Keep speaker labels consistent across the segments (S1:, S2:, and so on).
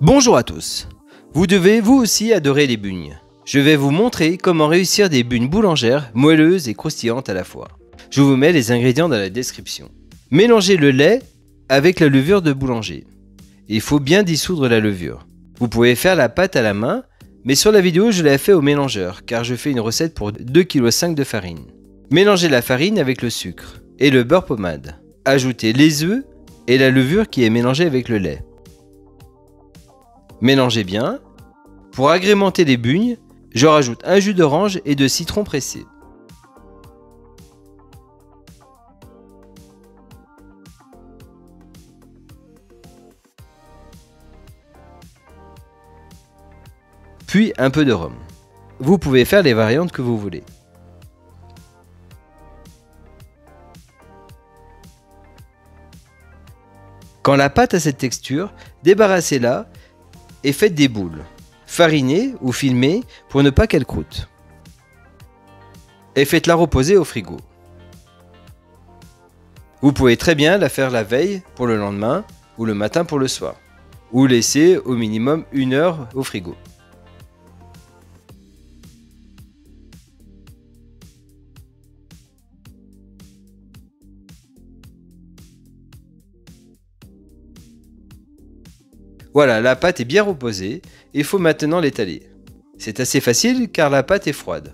S1: Bonjour à tous. Vous devez vous aussi adorer les bugnes. Je vais vous montrer comment réussir des bugnes boulangères moelleuses et croustillantes à la fois. Je vous mets les ingrédients dans la description. Mélangez le lait avec la levure de boulanger. Il faut bien dissoudre la levure. Vous pouvez faire la pâte à la main, mais sur la vidéo je l'ai fait au mélangeur car je fais une recette pour 2,5 kg de farine. Mélangez la farine avec le sucre et le beurre pommade. Ajoutez les œufs et la levure qui est mélangée avec le lait. Mélangez bien. Pour agrémenter les bugnes, je rajoute un jus d'orange et de citron pressé. Puis un peu de rhum. Vous pouvez faire les variantes que vous voulez. Quand la pâte a cette texture, débarrassez-la et faites des boules. Farinez ou filmez pour ne pas qu'elle croûte. Et faites-la reposer au frigo. Vous pouvez très bien la faire la veille pour le lendemain ou le matin pour le soir. Ou laisser au minimum 1 heure au frigo. Voilà, la pâte est bien reposée, il faut maintenant l'étaler. C'est assez facile car la pâte est froide.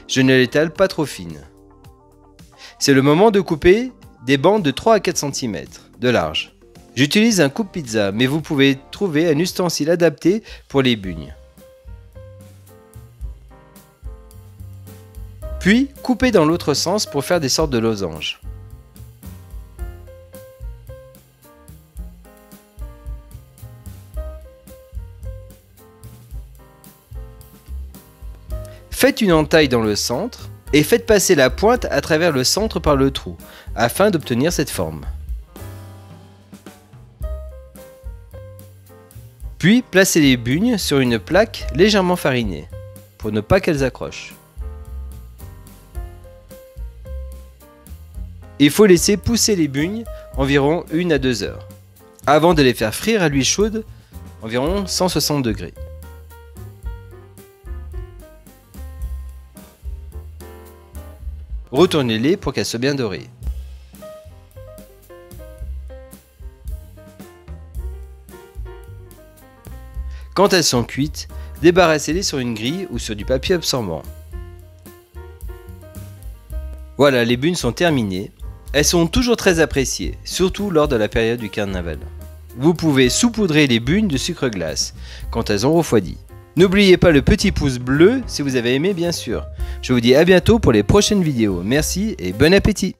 S1: Je ne l'étale pas trop fine. C'est le moment de couper des bandes de 3 à 4 cm de large. J'utilise un coupe-pizza, mais vous pouvez trouver un ustensile adapté pour les bugnes. Puis, coupez dans l'autre sens pour faire des sortes de losanges. Faites une entaille dans le centre et faites passer la pointe à travers le centre par le trou, afin d'obtenir cette forme. Puis, placez les bugnes sur une plaque légèrement farinée, pour ne pas qu'elles accrochent. Il faut laisser pousser les bugnes environ 1 à 2 heures, avant de les faire frire à l'huile chaude, environ 160 degrés. Retournez-les pour qu'elles soient bien dorées. Quand elles sont cuites, débarrassez-les sur une grille ou sur du papier absorbant. Voilà, les bugnes sont terminées. Elles sont toujours très appréciées, surtout lors de la période du carnaval. Vous pouvez saupoudrer les bugnes de sucre glace quand elles ont refroidi. N'oubliez pas le petit pouce bleu si vous avez aimé bien sûr. Je vous dis à bientôt pour les prochaines vidéos. Merci et bon appétit!